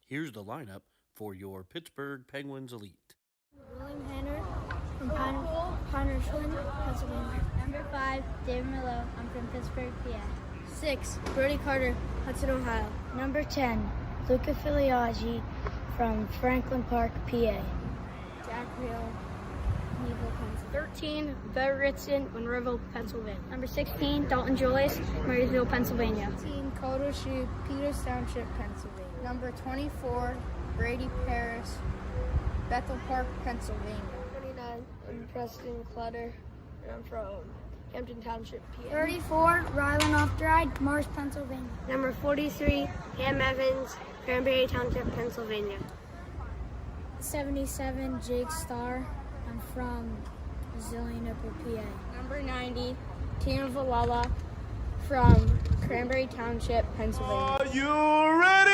Here's the lineup for your Pittsburgh Penguins Elite. William Hanner from Pinehurst, Pennsylvania. Number 5, David Merlot. I'm from Pittsburgh, PA. 6, Brody Carter, Hudson, Ohio. Number 10, Luca Filiaggi from Franklin Park, PA. Jack Real, Neville, Pennsylvania. 13, Bear Ritson, Monroeville, Pennsylvania. Number 16, Dalton Joyce, Marysville, Pennsylvania. 15, Kodo Shu, Peters Township, Pennsylvania. Number 24, Brady Paris, Bethel Park, Pennsylvania. 29, I'm Preston Clutter, and I'm from Hampton Township, PA. 34, Rylan Off-Dried, Mars, Pennsylvania. Number 43, Cam Evans, Cranberry Township, Pennsylvania. 77, Jake Starr. I'm from Zillionople, PA. Number 90, Tina Valala from Cranberry Township, Pennsylvania. Are you ready?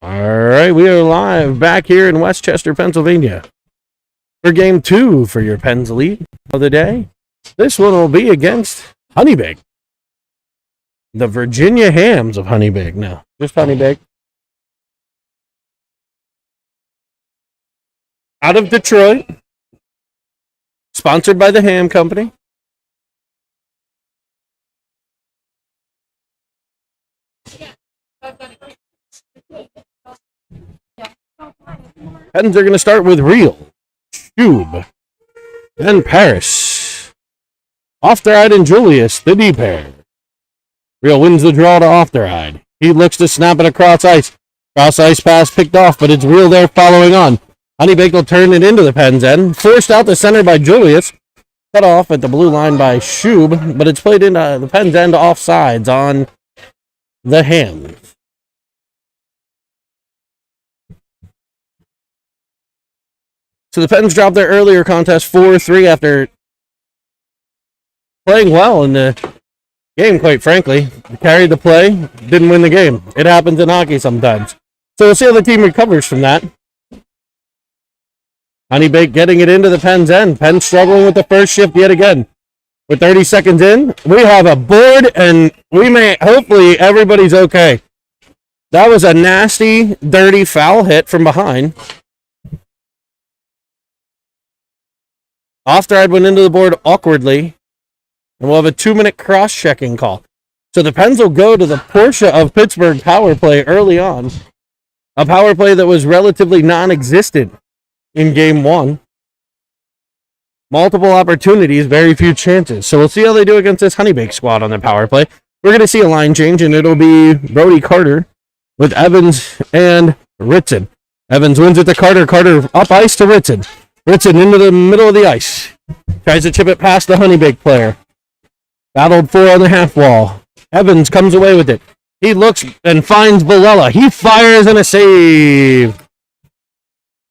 All right, we are live back here in Westchester, Pennsylvania for game 2 for your Pens Elite of the day. This one will be against Honeybaked. The Virginia Hams of Honeybaked. No, just Honeybaked. Out of Detroit. Sponsored by the Ham Company. Pens are going to start with Real, Shube, then Paris. Ofteride and Julius, the D pair. Real wins the draw to Ofteride. He looks to snap it across ice. Cross ice pass picked off, but it's Real there following on. Honeybaked will turn it into the Pens end. Forced out the center by Julius. Cut off at the blue line by Shube, but it's played into the Pens end offsides on the Hams. So the Pens dropped their earlier contest 4-3 after playing well in the game, quite frankly. They carried the play, didn't win the game. It happens in hockey sometimes. So we'll see how the team recovers from that. Honeybaked getting it into the Pens end. Pens struggling with the first shift yet again. With 30 seconds in, we have a board, and hopefully everybody's okay. That was a nasty, dirty foul hit from behind. Ofteride went into the board awkwardly, and we'll have a 2-minute cross-checking call. So the Pens will go to the Porsche of Pittsburgh power play early on. A power play that was relatively non-existent in Game 1. Multiple opportunities, very few chances. So we'll see how they do against this Honeybaked squad on the power play. We're going to see a line change, and it'll be Brody Carter with Evans and Ritson. Evans wins it to Carter. Carter up ice to Ritson. Ritson into the middle of the ice. Tries to chip it past the Honeybaked player. Battled for on the half wall. Evans comes away with it. He looks and finds Villela. He fires and a save.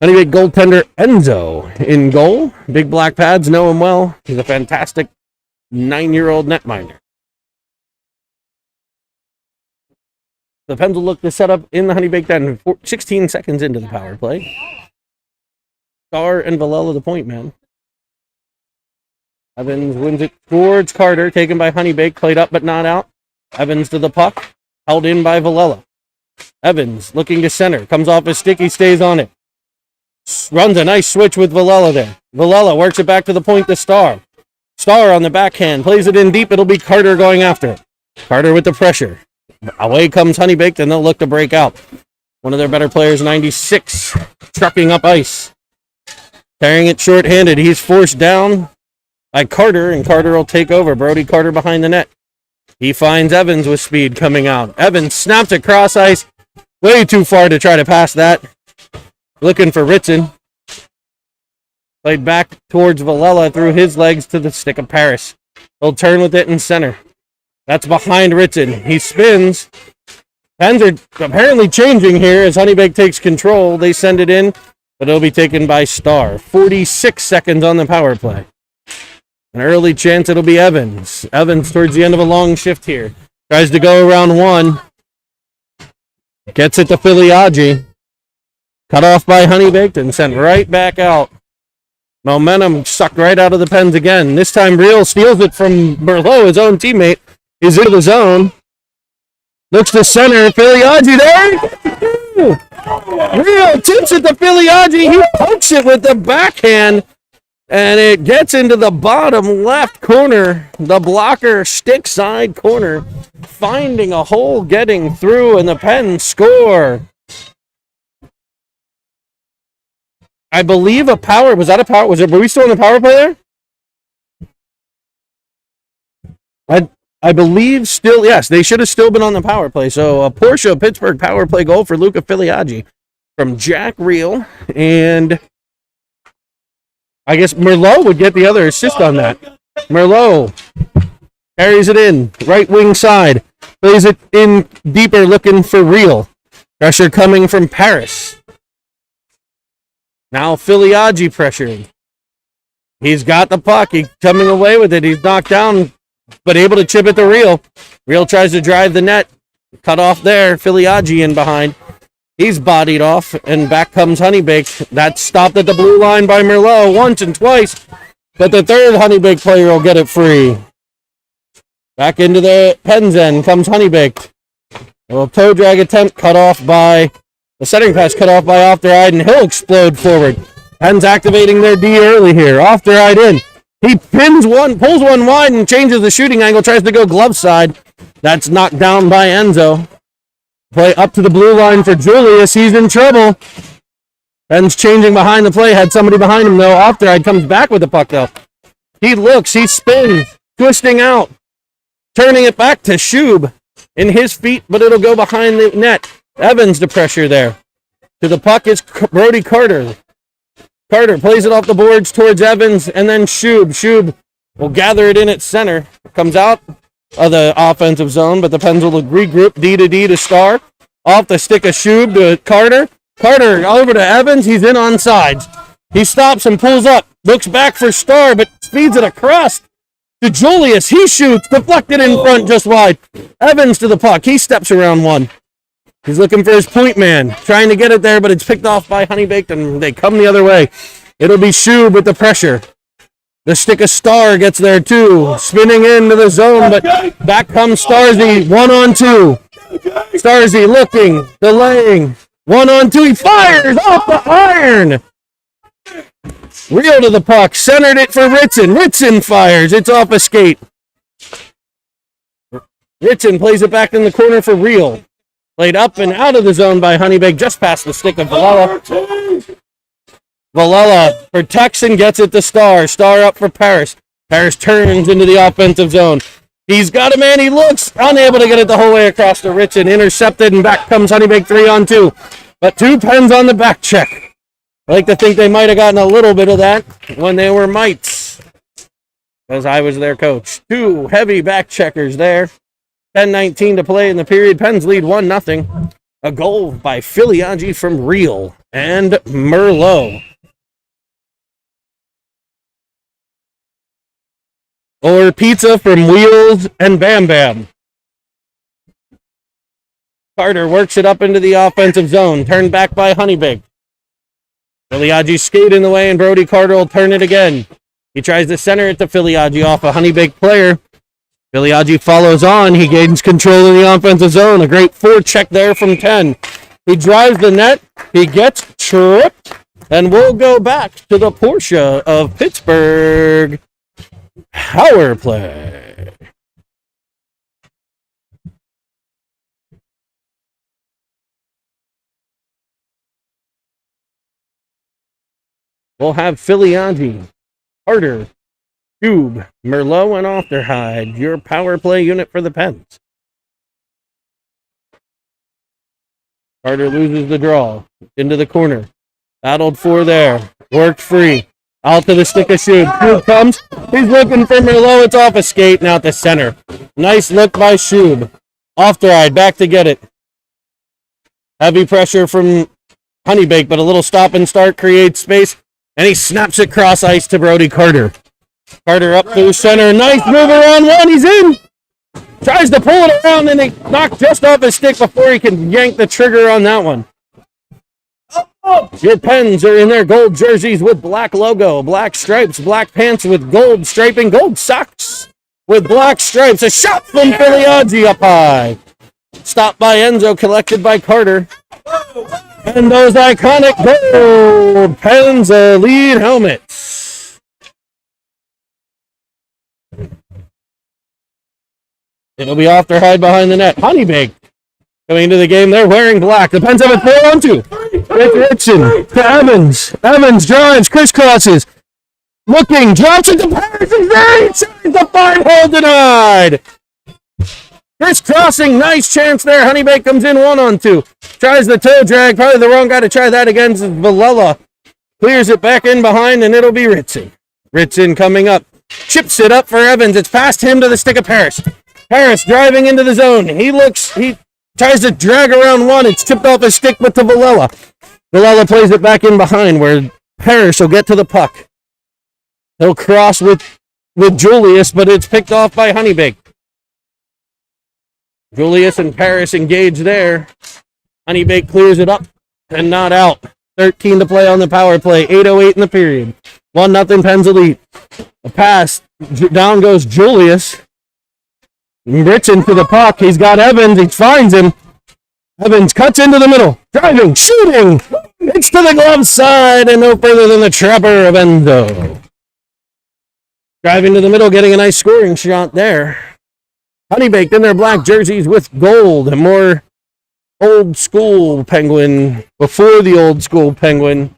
Honeybaked goaltender Enzo in goal. Big black pads know him well. He's a fantastic 9-year-old netminder. The Pens will look to set up in the Honeybaked end 16 seconds into the power play. Star and Villela the point man. Evans wins it towards Carter, taken by Honeybaked, played up but not out. Evans to the puck, held in by Villela. Evans looking to center, comes off his stick, he stays on it. Runs a nice switch with Villela there. Villela works it back to the point to Star. Star on the backhand, plays it in deep, it'll be Carter going after it. Carter with the pressure. Away comes Honeybaked, and they'll look to break out. One of their better players, 96, trucking up ice. Carrying it short-handed. He's forced down by Carter, and Carter will take over. Brody Carter behind the net. He finds Evans with speed coming out. Evans snaps across ice. Way too far to try to pass that. Looking for Ritson. Played back towards Villela through his legs to the stick of Paris. He'll turn with it in center. That's behind Ritson. He spins. Pens are apparently changing here as Honeybaked takes control. They send it in, but it'll be taken by Star. 46 seconds on the power play. An early chance it'll be Evans. Evans towards the end of a long shift here. Tries to go around one. Gets it to Filiaggi. Cut off by Honeybaked and sent right back out. Momentum sucked right out of the Pens again. This time Real steals it from Merlot, his own teammate. He's into the zone. Looks to center. Filiaggi there. Real tips it to Filiaggi. He pokes it with the backhand. And it gets into the bottom left corner. The blocker stick side corner. Finding a hole, getting through, and the Pens score. I believe a power. Was that a power? Were we still in the power play there? I believe still, yes. They should have still been on the power play. So a Porsche Pittsburgh power play goal for Luca Filiaggi from Jack Real. And I guess Merlot would get the other assist on that. Merlot carries it in. Right wing side. Plays it in deeper looking for Real. Pressure coming from Paris. Now Filiaggi pressuring. He's got the puck. He's coming away with it. He's knocked down, but able to chip it to Real. Real tries to drive the net. Cut off there. Filiaggi in behind. He's bodied off, and back comes Honeybaked. That's stopped at the blue line by Merlot once and twice, but the third Honeybaked player will get it free. Back into the Pens end comes Honeybaked. A little toe drag attempt cut off by the setting pass, cut off by Off Their Eye, and he'll explode forward. Pens activating their D early here. Off Their Eye in. He pins one, pulls one wide, and changes the shooting angle, tries to go glove side. That's knocked down by Enzo. Play up to the blue line for Julius. He's in trouble. Ben's changing behind the play. Had somebody behind him, though. Off Their Eye comes back with the puck, though. He looks. He spins. Twisting out. Turning it back to Shub in his feet, but it'll go behind the net. Evans to pressure there. To the puck is Brody Carter. Carter plays it off the boards towards Evans, and then Shub. Shub will gather it in at center. Comes out of the offensive zone, but the Pens will regroup. D to D to Star. Off the stick of Shub to Carter. Carter over to Evans. He's in on sides. He stops and pulls up. Looks back for Star, but feeds it across to Julius. He shoots. Deflected in front just wide. Evans to the puck. He steps around one. He's looking for his point man. Trying to get it there, but it's picked off by Honeybaked, and they come the other way. It'll be Shub with the pressure. The stick of Star gets there too. Spinning into the zone, but back comes Starzy. 1-on-2. Starzy looking, delaying. 1-on-2. He fires off the iron. Real to the puck. Centered it for Ritson. Ritson fires. It's off a skate. Ritson plays it back in the corner for Real. Played up and out of the zone by Honeybaked, just past the stick of Valella. Valella protects and gets it to Star. Star up for Paris. Paris turns into the offensive zone. He's got a man. He looks unable to get it the whole way across to Ritson. Intercepted, and back comes Honeybaked 3-on-2. But 2 Pens on the back check. I like to think they might have gotten a little bit of that when they were mites, because I was their coach. 2 heavy back checkers there. 10:19 to play in the period. Pens lead 1-0. A goal by Filiaggi from Real and Merlot. Or pizza from Wheels and Bam Bam. Carter works it up into the offensive zone. Turned back by Honeybaked. Filiaggi skate in the way, and Brody Carter will turn it again. He tries to center it to Filiaggi off a Honeybaked player. Filiaggi follows on. He gains control of the offensive zone. A great forecheck there from 10. He drives the net. He gets tripped. And we'll go back to the Porsche of Pittsburgh. Power play. We'll have Filiaggi, Carter, Cube, Merlot, and Off Their Hide, your power play unit for the Pens. Carter loses the draw. Into the corner. Battled for there. Worked free. Out to the stick of Cube. Cube comes. He's looking for Merlot. It's off a skate and out the center. Nice look by Shub. Off Their Hide. Back to get it. Heavy pressure from Honeybaked, but a little stop and start creates space. And he snaps it cross ice to Brody Carter. Carter up through center. Nice move around one. He's in. Tries to pull it around, and he knocked just off his stick before he can yank the trigger on that one. Your Pens are in their gold jerseys with black logo, black stripes, black pants with gold striping, gold socks with black stripes. A shot from Filiaggi up high. Stopped by Enzo, collected by Carter. And those iconic gold Pens lead helmets. It'll be Off Their Hide behind the net. Honeybaked coming into the game. They're wearing black. The Pens have it 4-on-2. It's Ritson to Evans. Evans drives, crisscrosses. Looking, drops it to Paris. He's there. He the 5-hole denied. Crisscrossing, nice chance there. Honeybaked comes in 1-on-2. Tries the toe drag. Probably the wrong guy to try that against Valella. Clears it back in behind, and it'll be Ritson. Ritson coming up. Chips it up for Evans. It's past him to the stick of Paris. Paris driving into the zone. He tries to drag around one. It's tipped off his stick, but to Valella. Valella plays it back in behind where Paris will get to the puck. He'll cross with Julius, but it's picked off by Honeybaked. Julius and Paris engage there. Honeybaked clears it up and not out. 13 to play on the power play. 8:08 in the period. 1-0 Pens Elite. A pass. Down goes Julius. Ritson to the puck. He's got Evans. He finds him. Evans cuts into the middle. Driving. Shooting. It's to the glove side and no further than the trapper of Enzo. Driving to the middle, getting a nice scoring shot there. Honeybaked in their black jerseys with gold. More old school Penguin before the old school Penguin.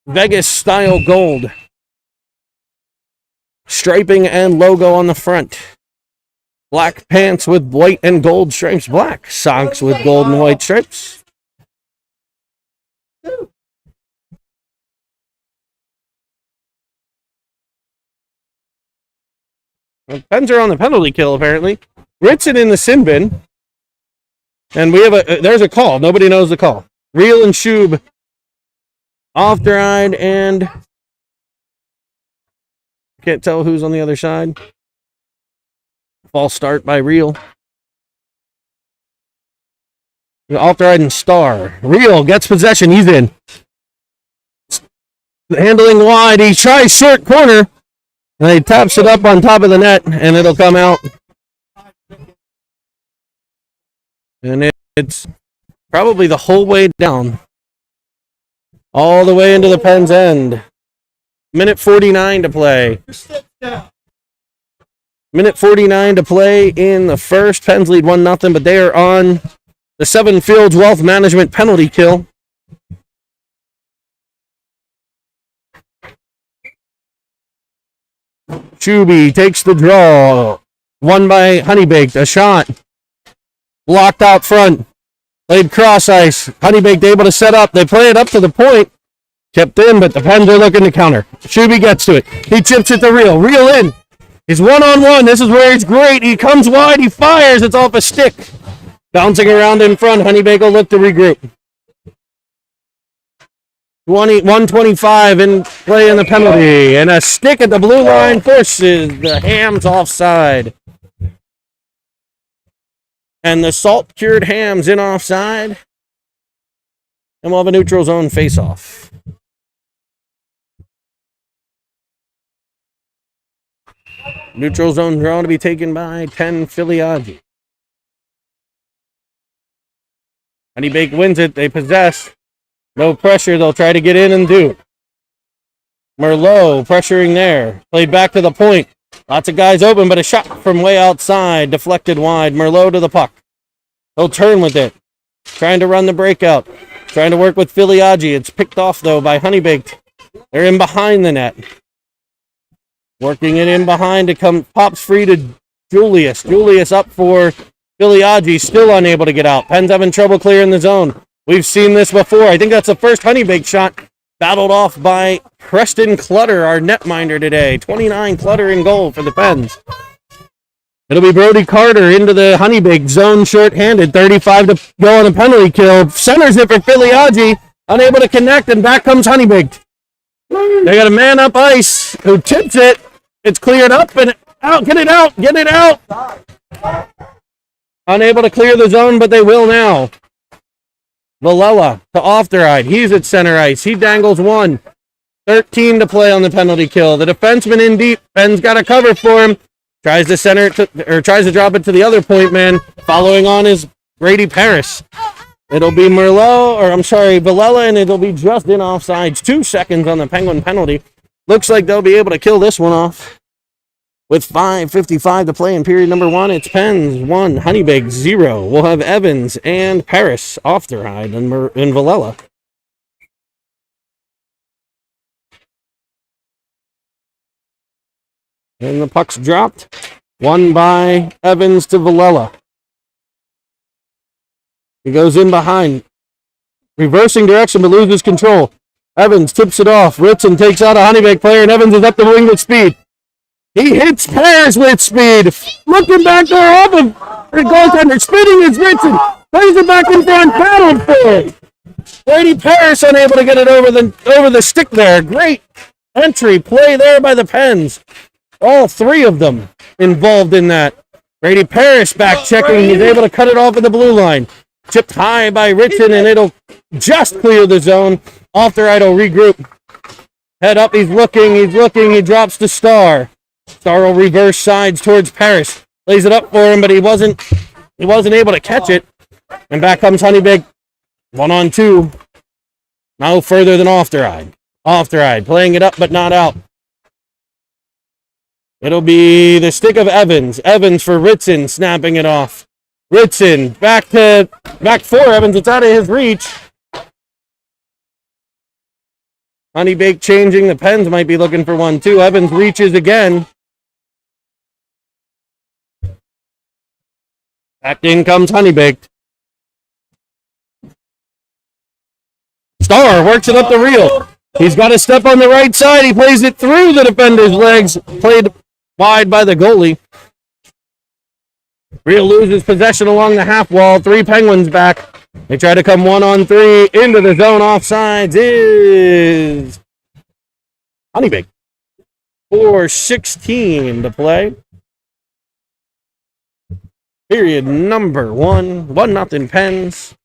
Vegas style gold. Striping and logo on the front. Black pants with white and gold stripes. Black socks with gold and white stripes. The Pens are on the penalty kill, apparently. Ritson in the sin bin. And we have there's a call. Nobody knows the call. Real and Shub off the ride, and can't tell who's on the other side. False start by Real. Off the ride and Star. Real gets possession. He's in. Handling wide. He tries short corner. And he taps it up on top of the net, and it'll come out. And it's probably the whole way down. All the way into the Pens' end. Minute 49 to play. Minute 49 to play in the first. Pens lead 1-0, but they are on the Seven Fields Wealth Management penalty kill. Chuby takes the draw. Won by Honeybaked. A shot. Blocked out front. Played cross ice. Honeybaked able to set up. They play it up to the point. Kept in, but the Pens are looking to counter. Chuby gets to it. He chips it to Real. Real in. He's one-on-one. This is where he's great. He comes wide. He fires. It's off a stick. Bouncing around in front. Honeybaked will look to regroup. 125 in play in the penalty. And a stick at the blue line forces the Hams offside. And the salt-cured Hams in offside. And we'll have a neutral zone face-off. Neutral zone draw to be taken by 10 Filiaggi. Honeybaked wins it. They possess. No pressure. They'll try to get in and do. Merlot pressuring there. Played back to the point. Lots of guys open, but a shot from way outside. Deflected wide. Merlot to the puck. He'll turn with it. Trying to run the breakout. Trying to work with Filiaggi. It's picked off, though, by Honeybaked. They're in behind the net. Working it in behind to come. Pops free to Julius. Julius up for Filiaggi. Still unable to get out. Pens having trouble clearing the zone. We've seen this before. I think that's the first Honeybaked shot. Battled off by Preston Clutter, our netminder today. 29 Clutter in goal for the Pens. It'll be Brody Carter into the Honeybaked zone short-handed. 35 to go on a penalty kill. Centers it for Filiaggi. Unable to connect, and back comes Honeybaked. They got a man up ice who tips it. It's cleared up and out. Get it out. Get it out. Unable to clear the zone, but they will now. Villela to off the ride. He's at center ice. He dangles one. 13 to play on the penalty kill. The defenseman in deep. Ben's got a cover for him. Tries to center it tries to drop it to the other point man. Following on is Brady Paris. It'll be Villela, and it'll be just in offsides. 2 seconds on the Penguin penalty. Looks like they'll be able to kill this one off. With 5:55 to play in period number 1, it's Pens 1, Honeybaked 0. We'll have Evans and Paris off the ride and Villela. And the puck's dropped. Won by Evans to Villela. He goes in behind. Reversing direction but loses control. Evans tips it off. Ritson takes out a Honeybaked player, and Evans is up the wing with speed. He hits Paris with speed. Looking back there off of the goaltender. Spinning is Ritson. Plays it back in front. Battled for it. Brady Paris unable to get it over the stick there. Great entry play there by the Pens. All three of them involved in that. Brady Paris back checking. He's able to cut it off at the blue line. Chipped high by Ritson, and it'll just clear the zone. Off the right will regroup. Head up, he's looking, he drops to Star. Star will reverse sides towards Paris. Lays it up for him, but he wasn't able to catch it. And back comes Honeybaked. 1-on-2. No further than off the ride. Off the ride, playing it up but not out. It'll be the stick of Evans. Evans for Ritson, snapping it off. Ritson, back for Evans. It's out of his reach. Honeybaked changing. The Pens might be looking for one, too. Evans reaches again. Back in comes Honeybaked. Star works it up the reel. He's got a step on the right side. He plays it through the defender's legs. Played wide by the goalie. Reel loses possession along the half wall. 3 Penguins back. They try to come 1-on-3 into the zone. Offsides is Honeybaked. 4:16 to play. Period number 1. 1-0 Pens.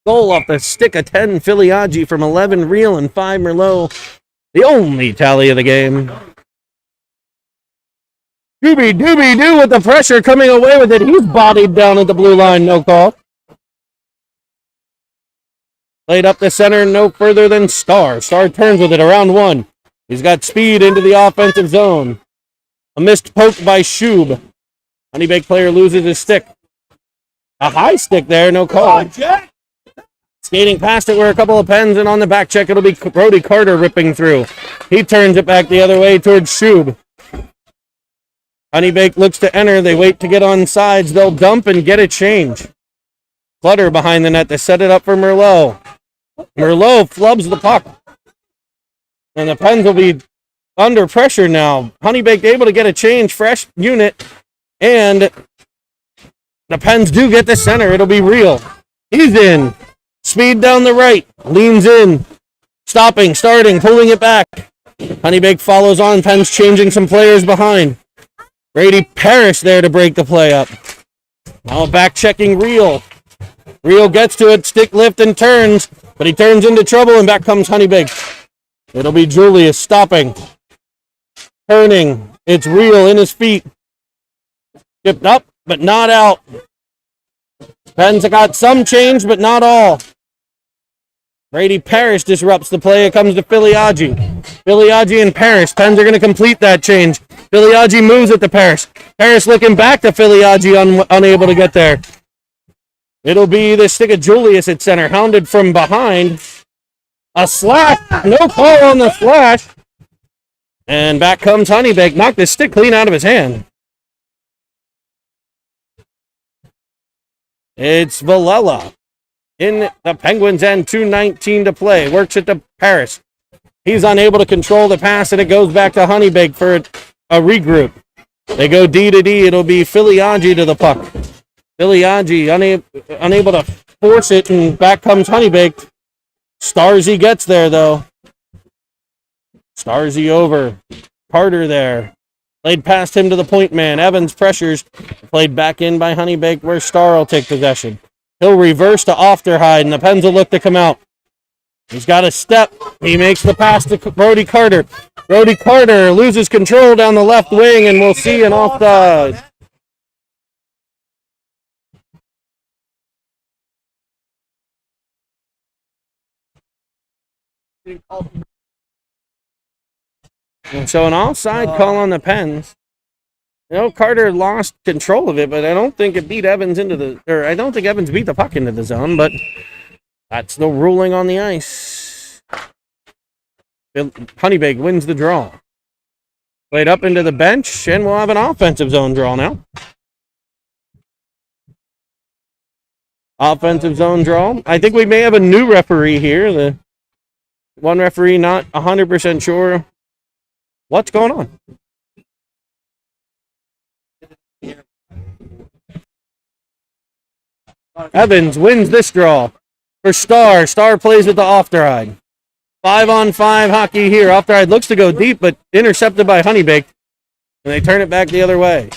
Goal off the stick of 10 Filiaggi from 11 Reel and 5 Merlot. The only tally of the game. Dooby-doo with the pressure coming away with it. He's bodied down at the blue line. No call. Played up the center, no further than Star. Star turns with it around 1. He's got speed into the offensive zone. A missed poke by Shub. Honeybaked player loses his stick. A high stick there, no call. Skating past it were a couple of Pens, and on the back check, it'll be Brody Carter ripping through. He turns it back the other way towards Shub. Honeybaked looks to enter. They wait to get on sides. They'll dump and get a change. Clutter behind the net to set it up for Merlot. Merlot flubs the puck. And the Pens will be under pressure now. Honeybaked able to get a change, fresh unit, and the Pens do get the center. It'll be Reel. He's in. Speed down the right. Leans in. Stopping, starting, pulling it back. Honeybaked follows on. Pens changing some players behind. Brady Parrish there to break the play up. Now back checking Reel. Reel gets to it, stick lift and turns, but he turns into trouble, and back comes Honeybaked. It'll be Julius stopping. Turning. It's Reel in his feet. Skipped up, but not out. Pens got some change, but not all. Brady Parrish disrupts the play. It comes to Filiaggi. Filiaggi and Parrish. Pens are going to complete that change. Filiaggi moves it to Parrish. Parrish looking back to Filiaggi, unable to get there. It'll be the stick of Julius at center, hounded from behind. A slash. No call on the slash. And back comes Honeybaked. Knocked the stick clean out of his hand. It's Villela in the Penguins end. 2:19 to play. Works it to Paris. He's unable to control the pass, and it goes back to Honeybaked for a regroup. They go D to D. It'll be Filiaggi to the puck. Filiaggi unable to force it, and back comes Honeybaked. Starzy gets there, though. Starzy over. Carter there. Played past him to the point man. Evans pressures. Played back in by Honeybaked, where Star will take possession. He'll reverse to Ofterhide, and the Pens will look to come out. He's got a step. He makes the pass to Brody Carter. Brody Carter loses control down the left wing, and we'll see an offside. And so an offside call on the Pens. You know, Carter lost control of it, but I don't think it beat Evans I don't think Evans beat the puck into the zone, but that's the ruling on the ice. Honeybaked wins the draw. Played up into the bench, and we'll have an offensive zone draw now. Offensive zone draw. I think we may have a new referee here. The one referee not 100% sure what's going on. Evans wins this draw for Star. Star plays with the Ofterhide. 5-on-5 hockey here. Ofterhide looks to go deep, but intercepted by Honeybaked, and they turn it back the other way.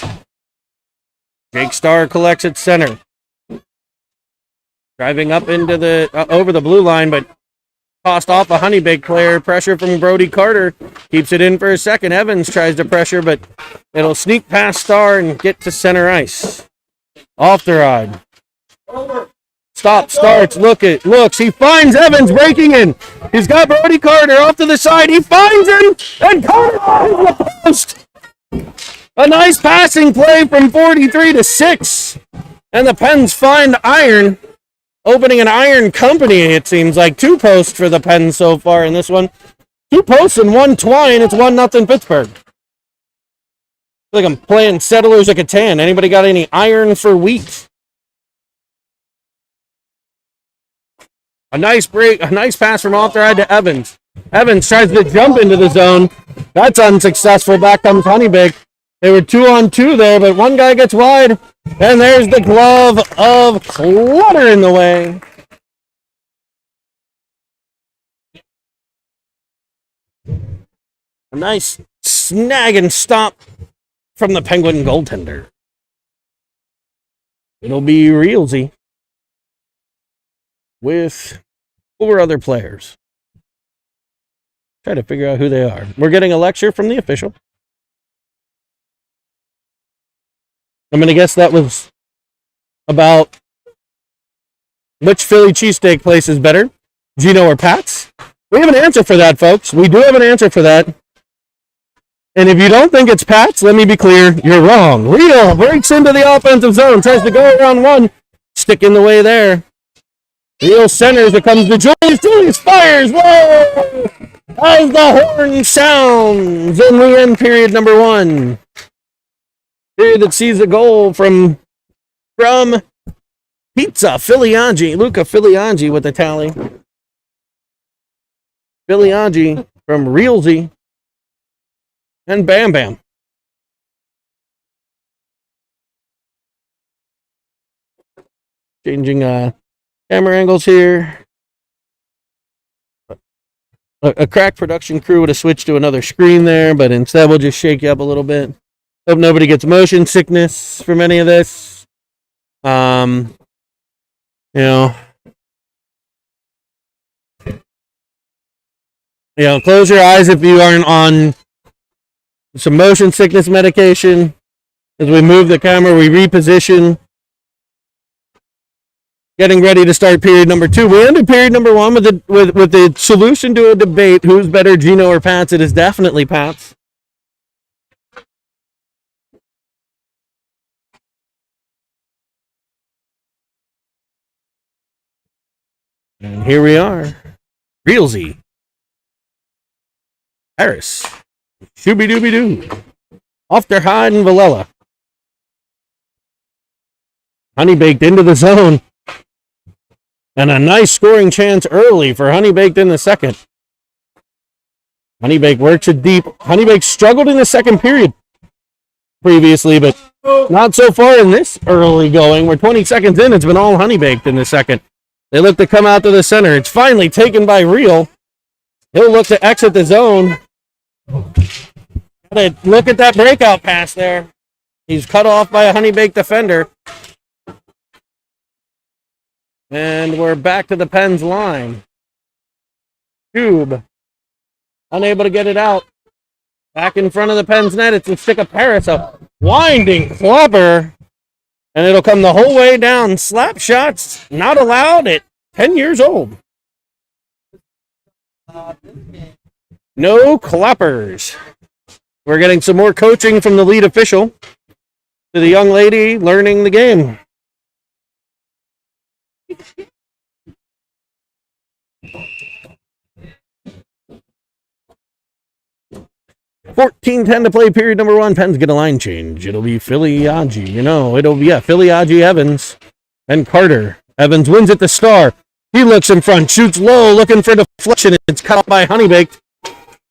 Jake Starr collects at center. Driving up into the over the blue line, but tossed off a Honeybaked player. Pressure from Brody Carter. Keeps it in for a second. Evans tries to pressure, but it'll sneak past Starr and get to center ice. Off the ride. Stop, starts, looks. He finds Evans breaking in. He's got Brody Carter off to the side. He finds him, and Carter finds the post. A nice passing play from 43 to 6. And the Pens find iron. Opening an iron company, it seems like. 2 posts for the Pens so far in this one. 2 posts and 1 twine. It's 1-0 Pittsburgh. I feel like I'm playing Settlers of Catan. Anybody got any iron for wheat? A nice break, a nice pass from off the ride to Evans. Evans tries to jump into the zone. That's unsuccessful. Back comes Honeybaked. They were 2-on-2 there, but one guy gets wide. And there's the glove of Clutter in the way. A nice snag and stop from the Penguin goaltender. It'll be Realsy with 4 other players. Try to figure out who they are. We're getting a lecture from the official. I'm going to guess that was about which Philly cheesesteak place is better, Gino or Pat's. We have an answer for that, folks. We do have an answer for that. And if you don't think it's Pat's, let me be clear, you're wrong. Real breaks into the offensive zone, tries to go around one, stick in the way there. Real centers, it comes to Julius fires, whoa! As the horn sounds, and we end period number 1. Period that sees a goal from Pizza Filiaggi, Luca Filiaggi with the tally. Filiaggi from Realsy and Bam Bam. Changing camera angles here. A crack production crew would have switched to another screen there, but instead we'll just shake you up a little bit. Hope nobody gets motion sickness from any of this. Close your eyes if you aren't on some motion sickness medication. As we move the camera, we reposition. Getting ready to start period number 2. We ended period number 1 with the solution to a debate: who's better, Gino or Pats? It is definitely Pats. And here we are. Realsy. Harris. Shooby-dooby-doo. Off their hide and Villela. Honeybaked into the zone. And a nice scoring chance early for Honeybaked in the second. Honeybaked works it deep. Honeybaked struggled in the second period previously, but not so far in this early going. We're 20 seconds in. It's been all Honeybaked in the second. They look to come out to the center. It's finally taken by Real. He'll look to exit the zone. Look at that breakout pass there. He's cut off by a Honeybaked defender. And we're back to the Pens line. Tube. Unable to get it out. Back in front of the Pens net. It's a stick of Paris. A winding clobber. And it'll come the whole way down. Slap shots not allowed at 10 years old. No clappers. We're getting some more coaching from the lead official to the young lady learning the game. $14:10 to play, period number 1. Pens get a line change. It'll be Filiaggi. Filiaggi, Evans, and Carter. Evans wins at the Star. He looks in front, shoots low, looking for deflection. It's cut off by Honeybaked.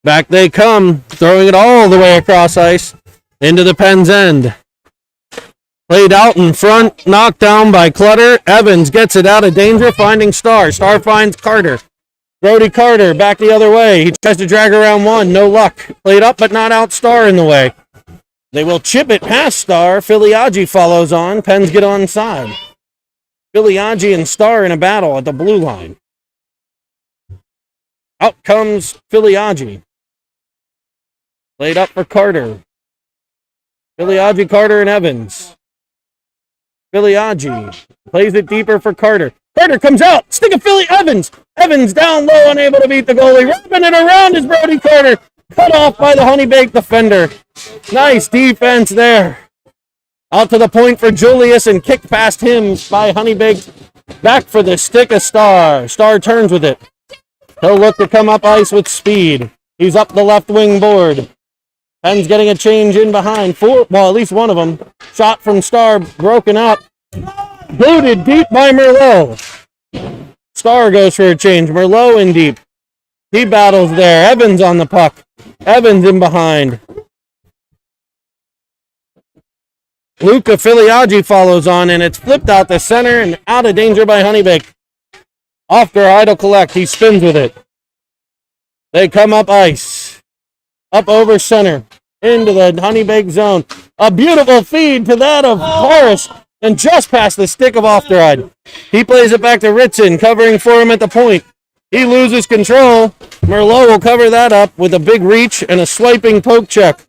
Back they come, throwing it all the way across ice into the Pens end. Played out in front, knocked down by Clutter. Evans gets it out of danger, finding Star. Star finds Carter. Brody Carter back the other way. He tries to drag around one. No luck. Played up, but not out. Star in the way. They will chip it past Star. Filiaggi follows on. Pens get onside. Filiaggi and Star in a battle at the blue line. Out comes Filiaggi. Laid up for Carter. Filiaggi, Carter, and Evans. Filiaggi plays it deeper for Carter. Carter comes out. Stick of Philly Evans. Evans down low, unable to beat the goalie. Wrapping it around is Brody Carter. Cut off by the Honeybaked defender. Nice defense there. Out to the point for Julius and kicked past him by Honeybaked. Back for the stick of Star. Star turns with it. He'll look to come up ice with speed. He's up the left wing board. Pens getting a change in behind. At least one of them. Shot from Star, broken up. Booted deep by Merlot. Star goes for a change. Merlot in deep. He battles there. Evans on the puck. Evans in behind. Luca Filiaggi follows on, and it's flipped out the center and out of danger by Honeybaked. Off their idle collect. He spins with it. They come up ice. Up over center. Into the Honeybaked zone. A beautiful feed to that of Horace. And just past the stick of Ofteride. He plays it back to Ritson, covering for him at the point. He loses control. Merlot will cover that up with a big reach and a swiping poke check.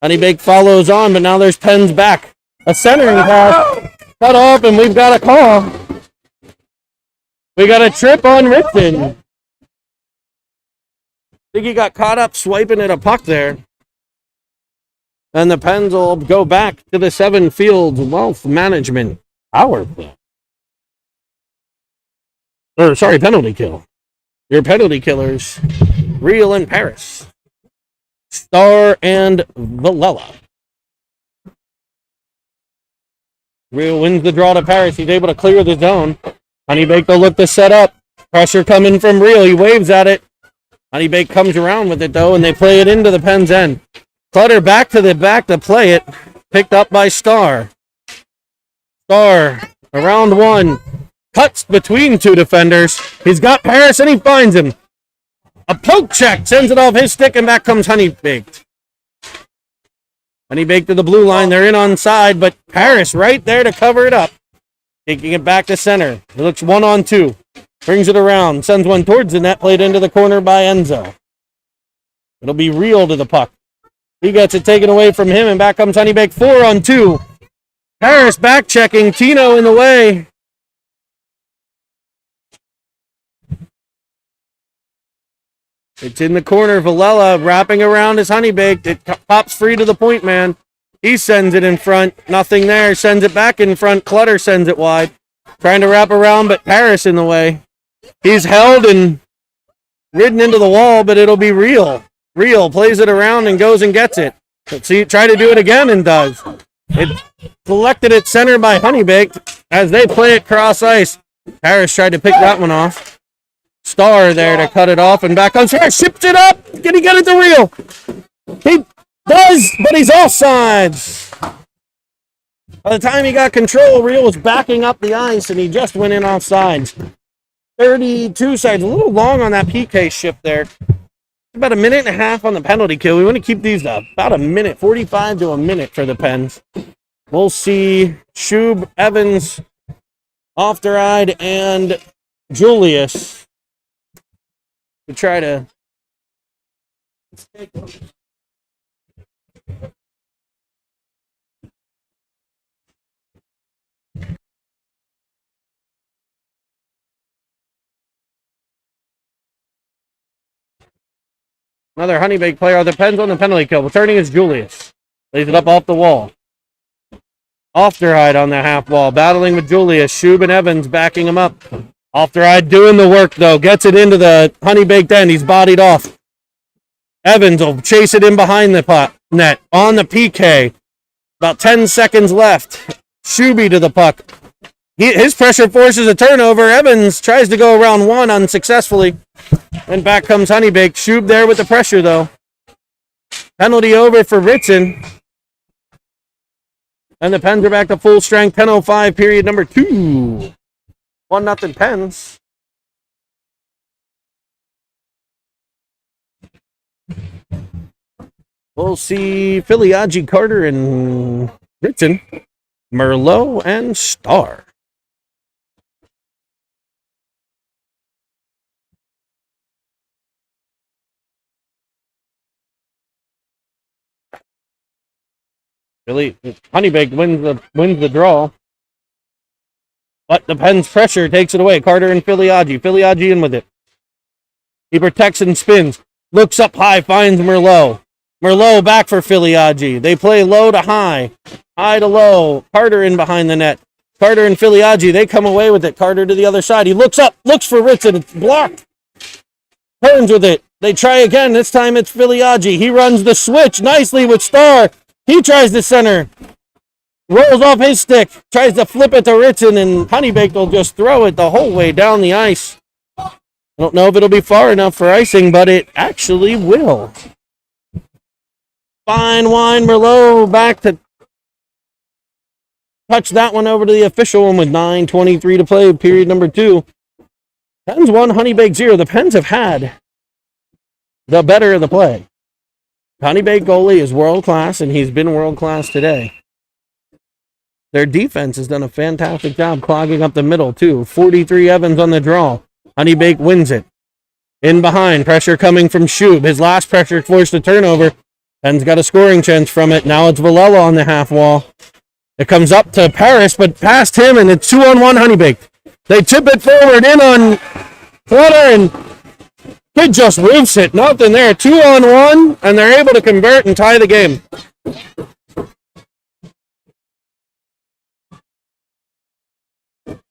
Honeybaked follows on, but now there's Pens back. A centering pass. Cut off, and we've got a call. We got a trip on Ritson. I think he got caught up swiping at a puck there. And the Pens will go back to the Seven Fields Wealth Management power play. Penalty kill. Your penalty killers, Real and Paris. Star and Villela. Real wins the draw to Paris. He's able to clear the zone. Honeybaked will look to set up. Pressure coming from Real. He waves at it. Honeybaked comes around with it, though, and they play it into the Pens' end. Clutter back to the back to play it. Picked up by Star. Star, around one. Cuts between two defenders. He's got Paris, and he finds him. A poke check. Sends it off his stick, and back comes Honeybaked. Honeybaked to the blue line. They're in on side, but Paris right there to cover it up. Taking it back to center. It looks 1-on-2. Brings it around. Sends one towards the net. Played into the corner by Enzo. It'll be Real to the puck. He gets it taken away from him, and back comes Honeybaked. 4-on-2. Paris back checking. Tino in the way. It's in the corner. Villela wrapping around his Honeybaked. It pops free to the point man. He sends it in front. Nothing there. Sends it back in front. Clutter sends it wide. Trying to wrap around, but Paris in the way. He's held and ridden into the wall, but it'll be Real. Real plays it around and goes and gets it. Let's see, try to do it again and does. It collected at center by Honeybaked as they play it cross ice. Paris tried to pick that one off. Star there to cut it off, and back comes Paris. Ships it up. Can he get it to Real? He does, but he's offsides. By the time he got control, Real was backing up the ice, and he just went in offsides. 32 seconds. A little long on that PK shift there. About a minute and a half on the penalty kill. We want to keep these up. About a minute, 45 to a minute for the Pens. We'll see Shub, Evans, Ofteride, and Julius to try to another Honeybaked player depends on the penalty kill. Returning is Julius. Lays it up off the wall. Ofteride on the half wall. Battling with Julius. Shub and Evans backing him up. Ofteride doing the work, though. Gets it into the Honeybaked end. He's bodied off. Evans will chase it in behind the net. On the PK. About 10 seconds left. Shuby to the puck. His pressure forces a turnover. Evans tries to go around one unsuccessfully. And back comes Honeybaked. Shub there with the pressure, though. Penalty over for Ritson. And the Pens are back to full strength. 10:05, period number 2. 1-0 Pens. We'll see Filiaggi, Carter, and Ritson, Merlot, and Star. Honeybaked wins the draw. But the Penn's pressure takes it away. Carter and Filiaggi. Filiaggi in with it. He protects and spins. Looks up high, finds Merlot. Merlot back for Filiaggi. They play low to high. High to low. Carter in behind the net. Carter and Filiaggi, they come away with it. Carter to the other side. He looks up, looks for Ritson. It's blocked. Turns with it. They try again. This time it's Filiaggi. He runs the switch nicely with Star. He tries to center. Rolls off his stick. Tries to flip it to Ritson, and Honeybaked will just throw it the whole way down the ice. I don't know if it'll be far enough for icing, but it actually will. Fine wine, Merlot back to touch that one over to the official one with 9:23 to play, period number 2. Pens 1, Honeybaked 0. The Pens have had the better of the play. Honeybaked goalie is world class, and he's been world class today. Their defense has done a fantastic job clogging up the middle, too. 43 Evans on the draw. Honeybaked wins it. In behind, pressure coming from Schub. His last pressure forced a turnover. Penn's got a scoring chance from it. Now it's Villela on the half wall. It comes up to Paris, but past him, and it's 2-on-1 Honeybaked. They tip it forward in on Clutter, and Kid just roofs it. Nothing there. 2-on-1, and they're able to convert and tie the game.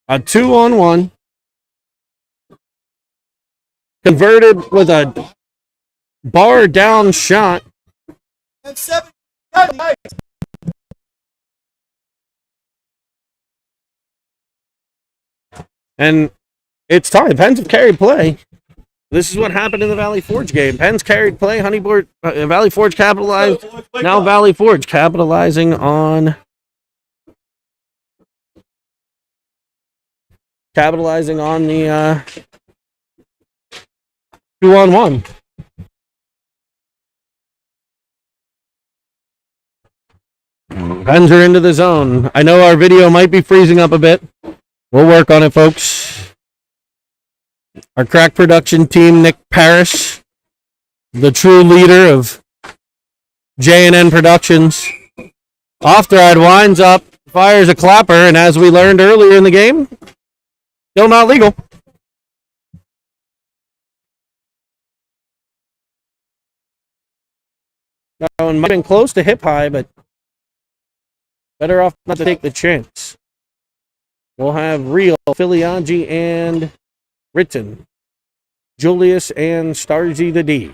A 2-on-1. Converted with a bar down shot. And it's time. Pens have carried play. This is what happened in the Valley Forge game. Pens carried play. Valley Forge capitalized. Now Valley Forge capitalizing on the 2-on-1. Pens are into the zone. I know our video might be freezing up a bit. We'll work on it, folks. Our crack production team, Nick Parrish, the true leader of J&N Productions. Off-thread winds up, fires a clapper, and as we learned earlier in the game, still not legal. That one might have been close to hip high, but better off not to take the chance. We'll have Real, Filiaggi, and Ritson. Julius and Starzy the D.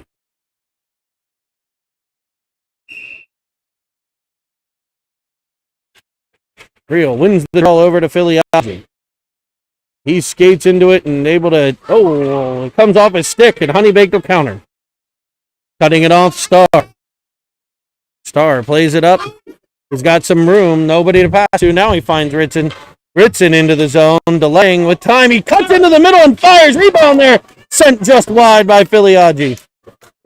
Real wins the draw over to Filiaggi. He skates into it and able to, it comes off his stick, and Honeybaked will counter. Cutting it off, Star. Star plays it up. He's got some room, nobody to pass to. Now he finds Ritson. Ritson into the zone, delaying with time. He cuts into the middle and fires. Rebound there. Sent just wide by Filiaggi.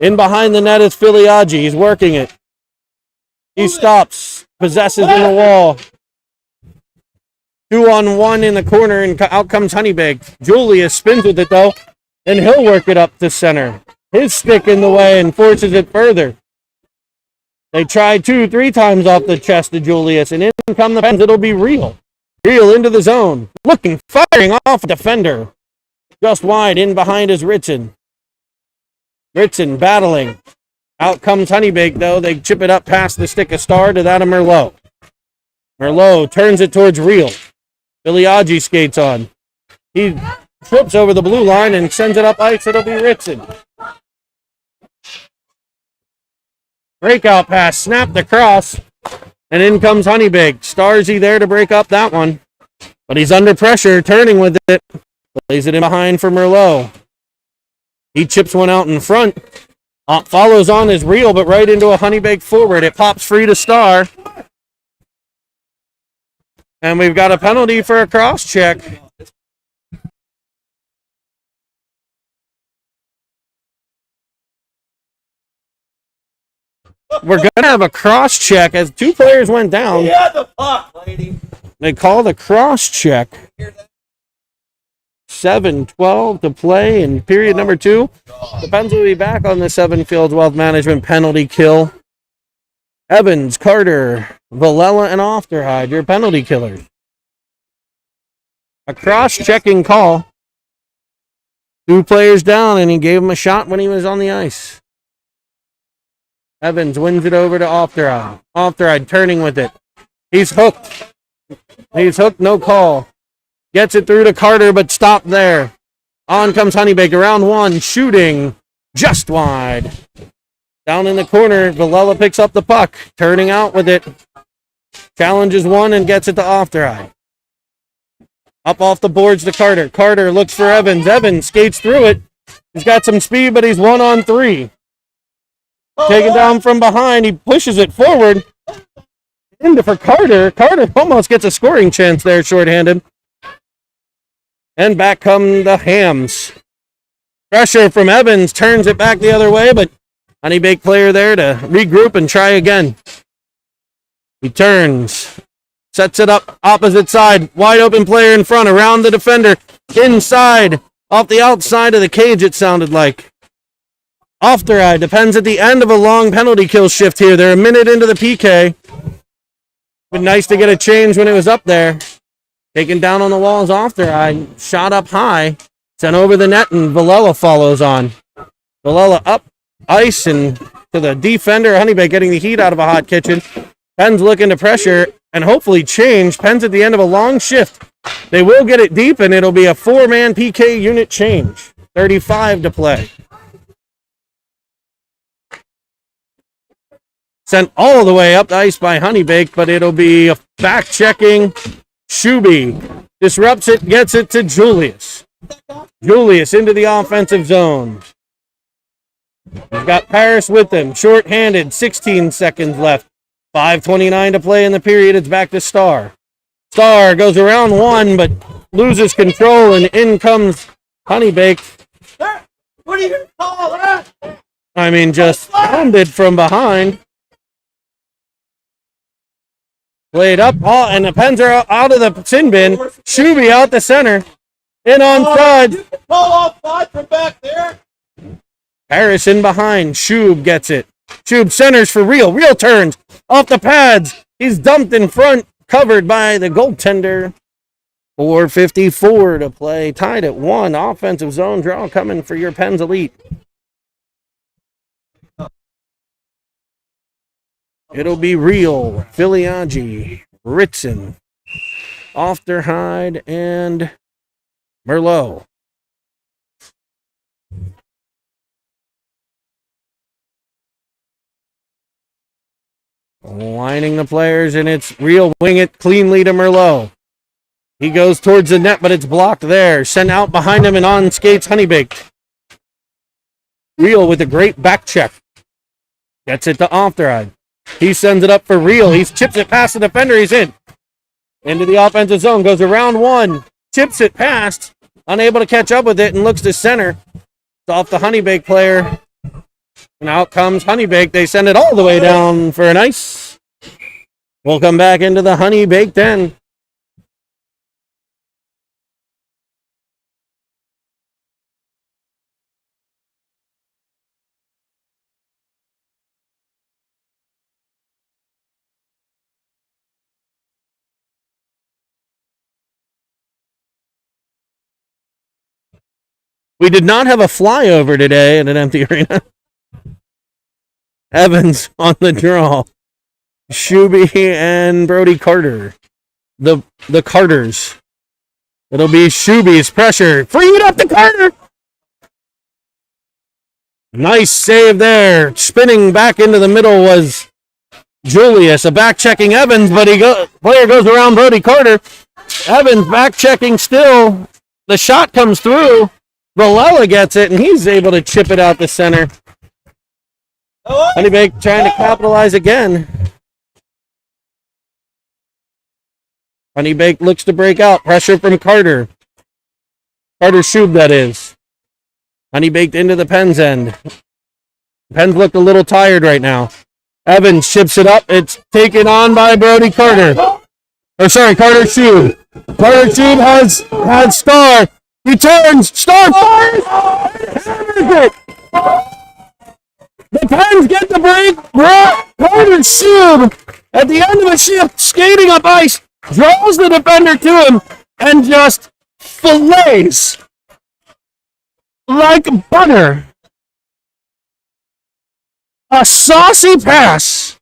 In behind the net is Filiaggi. He's working it. He stops. Possesses in the wall. 2-on-1 in the corner, and out comes Honeybaked. Julius spins with it, though, and he'll work it up to center. His stick in the way and forces it further. They try 2-3 times off the chest of Julius, and in come the Pens. It'll be Real. Real into the zone. Looking, firing off a defender. Just wide, in behind is Ritson. Ritson battling. Out comes Honeybaked, though. They chip it up past the stick of Star to that of Merlot. Merlot turns it towards Real. Filiaggi skates on. He trips over the blue line and sends it up ice. It'll be Ritson. Breakout pass, snapped across, and in comes Honeybaked. Starzy there to break up that one, but he's under pressure, turning with it. Plays it in behind for Merlot. He chips one out in front. Follows on is Real, but right into a Honeybaked forward. It pops free to Star. And we've got a penalty for a cross check. We're going to have a cross check as two players went down. Yeah, the puck, lady. They call the cross check. 7:12 to play in period number 2. The Pens will be back on the 7 Fields Wealth Management penalty kill. Evans, Carter, Villela, and Ofterhide, your penalty killers. A cross-checking call. 2 players down, and he gave him a shot when he was on the ice. Evans wins it over to Ofterhide. Ofterhide turning with it. He's hooked. No call. Gets it through to Carter, but stopped there. On comes Honeybaked, round 1, shooting just wide. Down in the corner, Villela picks up the puck, turning out with it. Challenges one and gets it to Ofterhide. Up off the boards to Carter. Carter looks for Evans. Evans skates through it. He's got some speed, but he's 1-on-3. Taken down from behind. He pushes it forward. Into for Carter. Carter almost gets a scoring chance there, shorthanded. And back come the Hams. Pressure from Evans turns it back the other way, but Honeybaked player there to regroup and try again. He turns. Sets it up opposite side. Wide open player in front. Around the defender. Inside. Off the outside of the cage, it sounded like. Ofterhide depends at the end of a long penalty kill shift here. They're a minute into the PK. Been nice to get a change when it was up there. Taken down on the walls Ofterhide. Shot up high. Sent over the net, and Villela follows on. Villela up ice and to the defender. Honeybaked getting the heat out of a hot kitchen. Pens looking to pressure and hopefully change. Pens at the end of a long shift. They will get it deep, and it'll be a 4-man PK unit change. 35 to play. Sent all the way up the ice by Honeybaked, but it'll be a back-checking Shuby. Disrupts it, gets it to Julius. Julius into the offensive zone. He's got Paris with him. Short-handed, 16 seconds left. 5:29 to play in the period. It's back to Star. Star goes around one, but loses control, and in comes Honeybaked. What do you call that? I mean, just pounded from behind. Played up, and the Pens are out of the sin bin. Shuby out the center. In onside. You can call offside from back there. Harris in behind. Shub gets it. Shub centers for Real. Real turns off the pads. He's dumped in front, covered by the goaltender. 4:54 to play. Tied at 1. Offensive zone draw coming for your Pens Elite. It'll be Real, Filiaggi, Ritson, Ofterhide, and Merlot. Lining the players, and it's Real. Wing it cleanly to Merlot. He goes towards the net, but it's blocked there. Sent out behind him and on skates Honeybaked. Real with a great back check. Gets it to Ofterhide. He sends it up for Real. He chips it past the defender. He's in. Into the offensive zone. Goes around one. Chips it past. Unable to catch up with it and looks to center. It's off the Honeybaked player. And out comes Honeybaked. They send it all the way down for an ice. We'll come back into the Honeybaked end. We did not have a flyover today in an empty arena. Evans on the draw. Shuby and Brody Carter. The Carters. It'll be Shuby's pressure. Free it up to Carter. Nice save there. Spinning back into the middle was Julius. A back checking Evans, but player goes around Brody Carter. Evans back checking still. The shot comes through. Villela gets it, and he's able to chip it out the center. Honeybaked trying to capitalize again. Honeybaked looks to break out. Pressure from Carter. Carter Shub, that is. Honeybaked into the Pens end. Pens look a little tired right now. Evans chips it up. It's taken on by Brody Carter. Carter Shube. Carter Shube has Star. He turns. Star fires. Hammers it. The Pens get the break. Carter Shube, at the end of a shift, skating up ice, draws the defender to him and just fillets like butter. A saucy pass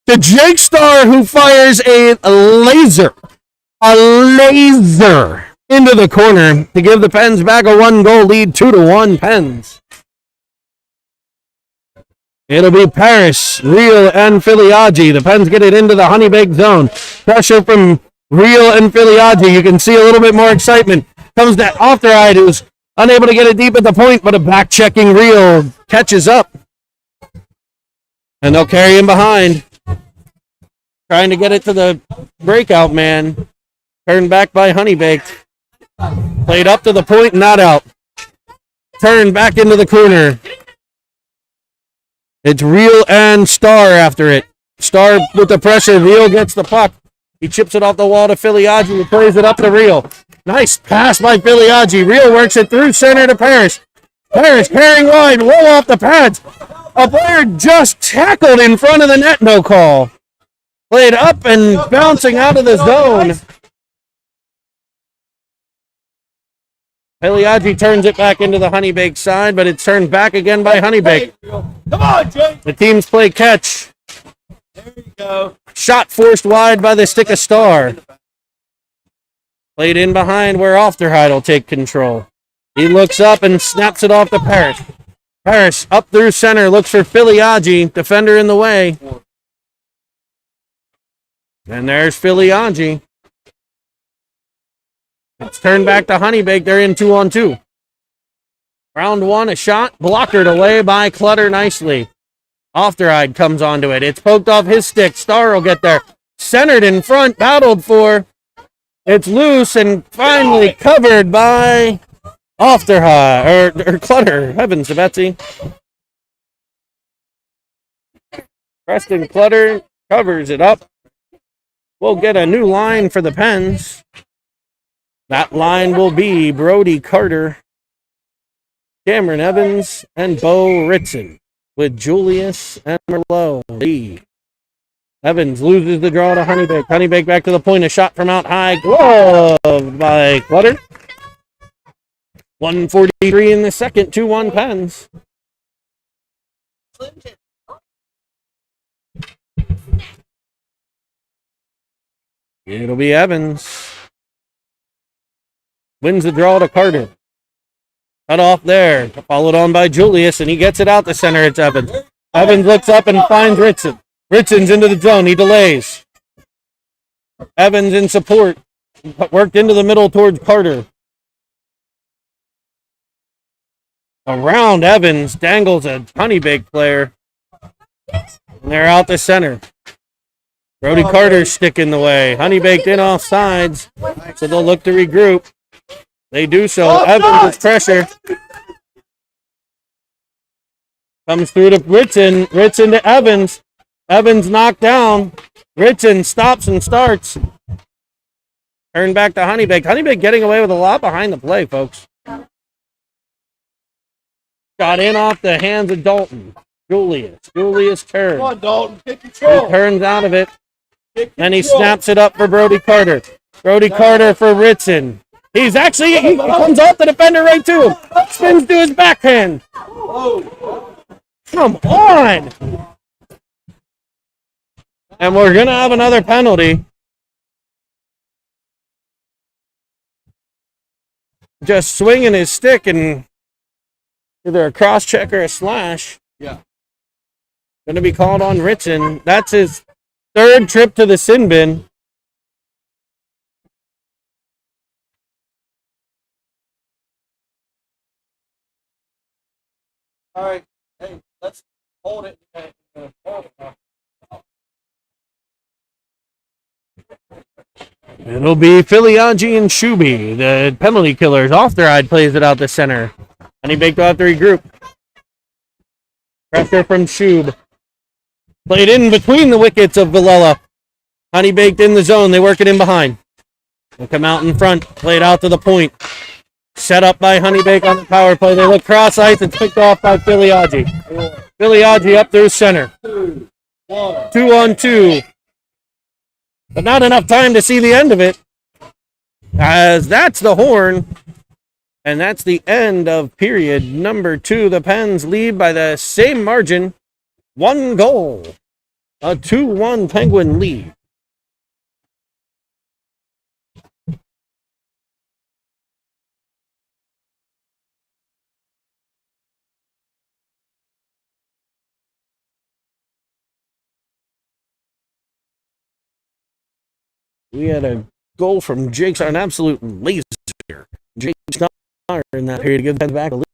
to Jake Starr, who fires a laser into the corner to give the Pens back a 1-goal lead, 2-1 Pens. It'll be Paris, Real, and Filiaggi. The Pens get it into the Honeybaked zone. Pressure from Real and Filiaggi. You can see a little bit more excitement. Comes to Ofteride, who's unable to get it deep at the point, but a back-checking Real catches up. And they'll carry him behind. Trying to get it to the breakout man. Turned back by Honeybaked. Played up to the point, not out. Turned back into the corner. It's Real and Star after it. Star with the pressure. Real gets the puck. He chips it off the wall to Filiaggi, who plays it up to Real. Nice pass by Filiaggi. Real works it through center to Paris. Paris carrying wide. Roll off the pads. A player just tackled in front of the net. No call. Played up and bouncing out of the zone. Filiaggi turns it back into the Honeybaked side, but it's turned back again by Honeybaked. Come on, Jake. The teams play catch. There you go. Shot forced wide by the stick of Star. Played in behind where Ofterheid will take control. He looks up and snaps it off to Paris. Paris up through center, looks for Filiaggi, defender in the way. And there's Filiaggi. It's turned back to Honeybaked. They're in 2-on-2. Round one, a shot blockered away by Clutter nicely. Ofteride comes onto it. It's poked off his stick. Star will get there. Centered in front, battled for. It's loose and finally covered by Ofteride, or Clutter. Heavens to Betsy. Preston Clutter covers it up. We'll get a new line for the Pens. That line will be Brody Carter, Cameron Evans, and Bo Ritson, with Julius and Merlot. Lee. Evans loses the draw to Honeybaked. Honeybaked back to the point. A shot from out high. Glove by Clutter. 1:43 in the second. 2-1 Pens. It'll be Evans. Wins the draw to Carter. Cut off there. Followed on by Julius, and he gets it out to center. It's Evans. Evans looks up and finds Ritson. Ritson's into the zone. He delays. Evans in support. Worked into the middle towards Carter. Around Evans dangles a Honeybaked player. And they're out to center. Brody Carter's stick in the way. Honeybaked in off sides, so they'll look to regroup. They do so. Evans with pressure. Comes through to Ritson. Ritson to Evans. Evans knocked down. Ritson stops and starts. Turn back to Honeybaked. Honeybaked getting away with a lot behind the play, folks. Got in off the hands of Dalton. Julius turns. Come on, Dalton. Take control. He turns out of it. And he snaps it up for Brody Carter. Brody Carter for Ritson. He comes off the defender right to him. Spins to his backhand. Come on. And we're going to have another penalty. Just swinging his stick and either a cross check or a slash. Yeah. Going to be called on Ritson. That's his third trip to the sin bin. All right. Hey, let's hold it. It'll be Filiaggi and Shuby, the penalty killers. Ofteride plays it out the center. Honeybaked will have to regroup. Pressure from Shube. Played in between the wickets of Villela. Honeybaked in the zone. They work it in behind. They come out in front. Played out to the point. Set up by Honeybaked on the power play. They look cross ice. It's picked off by Filiaggi. Filiaggi up through center. 2-on-2. But not enough time to see the end of it. As that's the horn. And that's the end of period number 2. The Pens lead by the same margin. 1 goal. A 2-1 Penguin lead. We had a goal from Jake, an absolute laser. Jake Star in that period to give the Pens back a lead.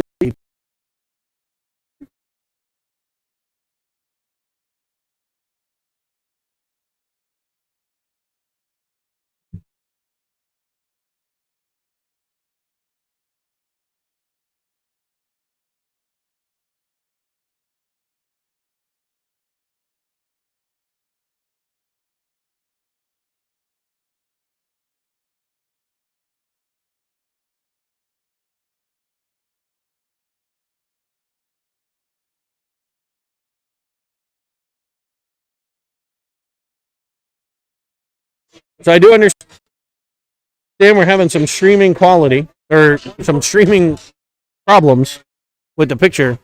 So I do understand we're having some streaming quality or some streaming problems with the picture.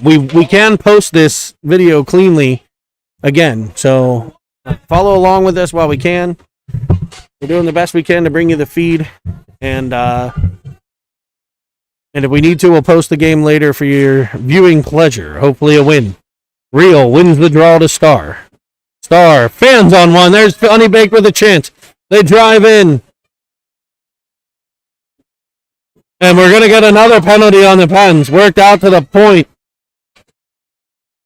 We can post this video cleanly again, so follow along with us while we can. We're doing the best we can to bring you the feed, and if we need to, we'll post the game later for your viewing pleasure. Hopefully a win. Real wins the draw to Star. Star, fans on one. There's Honeybaked with a chance. They drive in. And we're going to get another penalty on the Pens. Worked out to the point.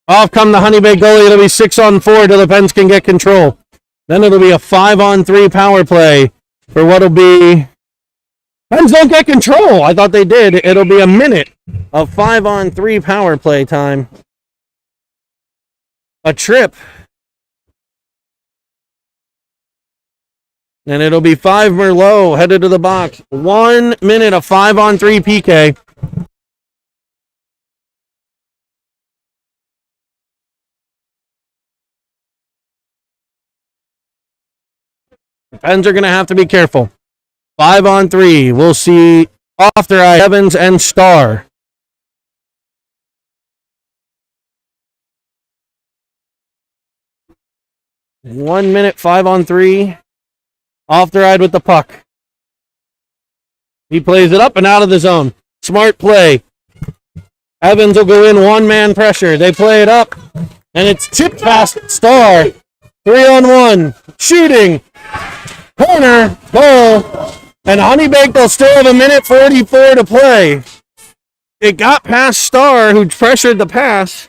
Off come the Honeybaked goalie. It'll be 6-on-4 till the Pens can get control. Then it'll be a 5-on-3 power play for what'll be... Pens don't get control. I thought they did. It'll be a minute of 5-on-3 power play time. A trip. And it'll be 5 Merlot headed to the box. 1 minute of 5-on-3 PK. The Pens are going to have to be careful. 5-on-3. We'll see off their eye Evans and Star. One minute, 5-on-3. Off the ride with the puck. He plays it up and out of the zone. Smart play. Evans will go in one-man pressure. They play it up, and it's tipped past Star. 3-on-1. Shooting. Corner. Goal. And Honeybaked will still have a minute 44 to play. It got past Star, who pressured the pass.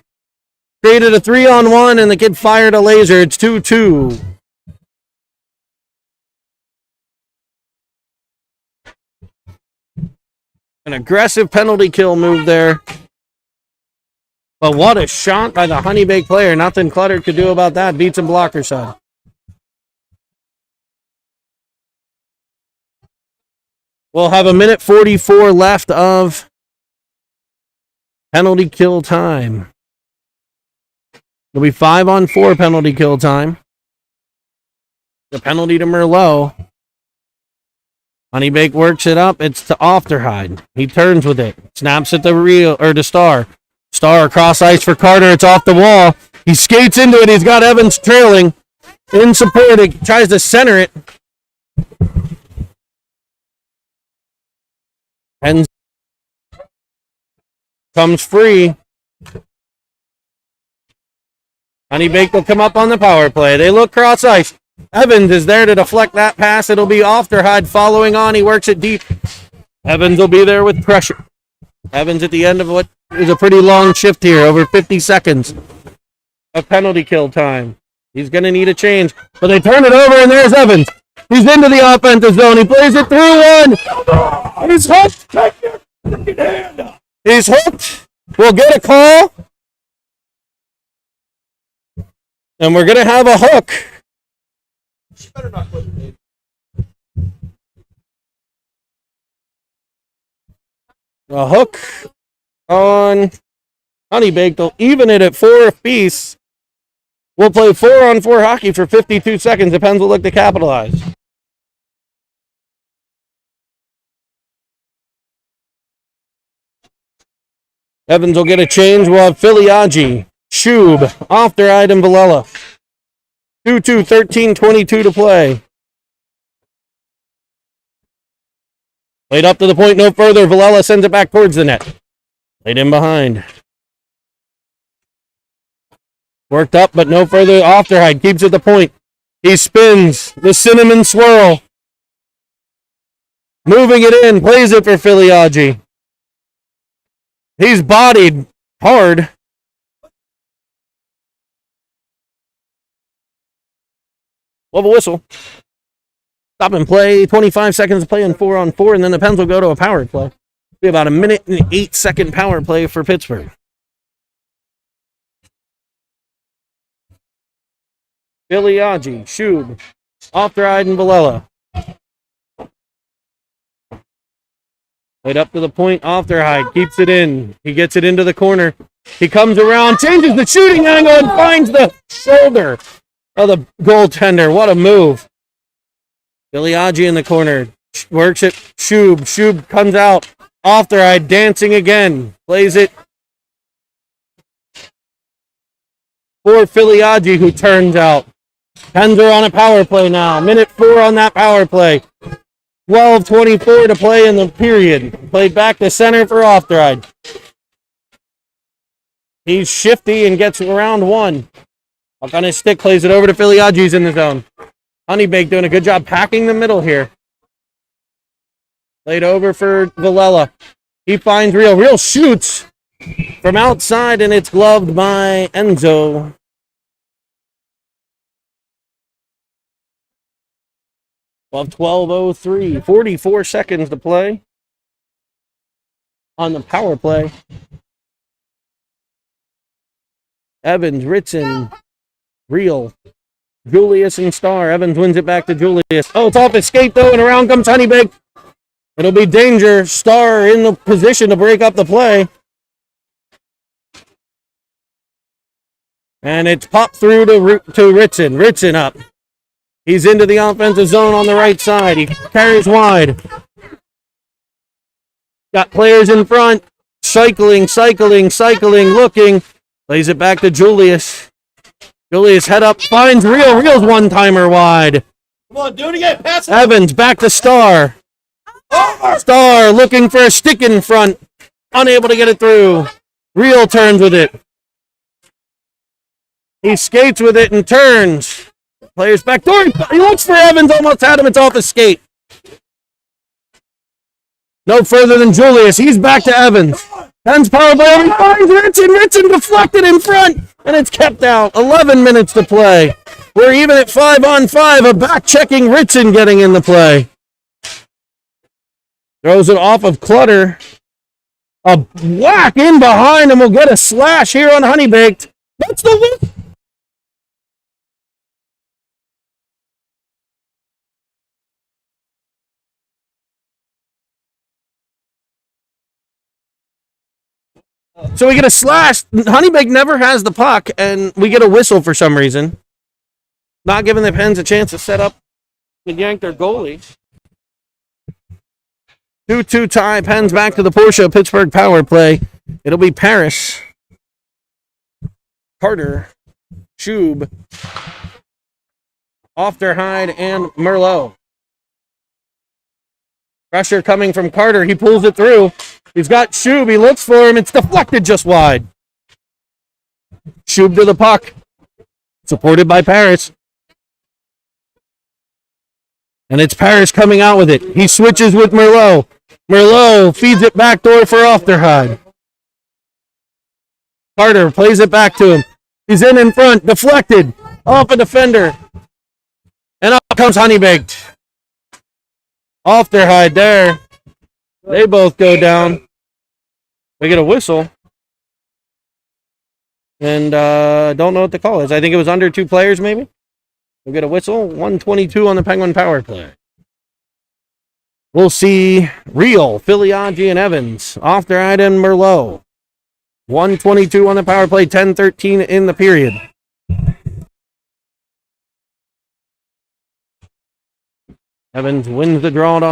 Created a 3-on-1, and the kid fired a laser. It's 2-2. An aggressive penalty kill move there. But what a shot by the Honeybaked player. Nothing Clutter could do about that. Beats him blocker side. We'll have a minute 44 left of penalty kill time. It'll be 5-on-4 penalty kill time. The penalty to Merlot. Honeybaked works it up. It's to Ofterhide. He turns with it. Snaps at the reel or to Star. Star across ice for Carter. It's off the wall. He skates into it. He's got Evans trailing. In support. He tries to center it. And comes free. Honeybaked will come up on the power play. They look cross ice. Evans is there to deflect that pass. It'll be Ofterhide following on. He works it deep. Evans will be there with pressure. Evans at the end of what is a pretty long shift here, over 50 seconds of penalty kill time. He's going to need a change, but they turn it over, and there's Evans. He's into the offensive zone. He plays it through one. He's hooked. Take your freaking hand up. He's hooked. We'll get a call. And we're going to have a hook. A hook on Honeybaked. They'll even it at 4 apiece. We'll play 4-on-4 hockey for 52 seconds. The Pens will look to capitalize. Evans will get a change. We'll have Filiaggi, Shub, Ofteride, and Villela. 2-2, 13-22 to play. Played up to the point, no further. Villela sends it back towards the net. Played in behind. Worked up, but no further. Ofteride keeps at the point. He spins the cinnamon swirl. Moving it in, plays it for Filiaggi. He's bodied hard. We'll have a whistle. Stop and play. 25 seconds to play in 4-on-4, and then the Pens will go to a power play. Be about a 1-and-8-second power play for Pittsburgh. Filiaggi, Shub, Ofteride, and Villela. Right up to the point, Ofteride keeps it in. He gets it into the corner. He comes around, changes the shooting angle, and finds the shoulder of the goaltender. What a move. Filiaggi in the corner. Works it. Shub. Shub comes out. Ofteride dancing again. Plays it for Filiaggi, who turns out. Pens are on a power play now. Minute 4 on that power play. 12:24 to play in the period. Played back to center for Ofteride. He's shifty and gets around one. Up on his stick, plays it over to Filiaggi's in the zone. Honeybaked doing a good job packing the middle here. Played over for Villela. He finds Real. Real shoots from outside, and it's gloved by Enzo. Well, 12:03, 44 seconds to play on the power play. Evans, Ritson, Real, Julius, and Starr. Evans wins it back to Julius. Oh, it's off his skate, though, and around comes Honeybaked. It'll be danger. Starr in the position to break up the play. And it's popped through to Ritson. Ritson up. He's into the offensive zone on the right side. He carries wide. Got players in front. Cycling, looking. Plays it back to Julius. Julius head up, finds Real. Real's one-timer wide. Come on, do it again. Pass it. Evans back to Starr. Starr looking for a stick in front. Unable to get it through. Real turns with it. He skates with it and turns. Players back door. He looks for Evans. Almost had him. It's off his skate. No further than Julius. He's back to Evans. Pens power play. He finds Ritson. Ritson deflected in front. And it's kept out. 11 minutes to play. We're even at 5-on-5. A back-checking Ritson getting in the play. Throws it off of Clutter. A whack in behind, and we'll get a slash here on Honeybaked. That's the win. So we get a slash. Honeybaked never has the puck, and we get a whistle for some reason. Not giving the Pens a chance to set up and yank their goalie. 2-2 tie. Pens back to the Porsche Pittsburgh power play. It'll be Paris, Carter, Shub, Ofteride, and Merlot. Pressure coming from Carter. He pulls it through. He's got Shub. He looks for him. It's deflected just wide. Shub to the puck. Supported by Paris. And it's Paris coming out with it. He switches with Merlot. Merlot feeds it backdoor for Ofteride. Carter plays it back to him. He's in front. Deflected. Off a defender. And up comes Honeybaked. Ofteride there. They both go down. We get a whistle. And don't know what the call is. I think it was under 2 players, maybe. We'll get a whistle. 122 on the Penguin power play. We'll see Real, Filiaggi, and Evans off their eye and Merlot. 122 on the power play, 10-13 in the period. Evans wins the draw on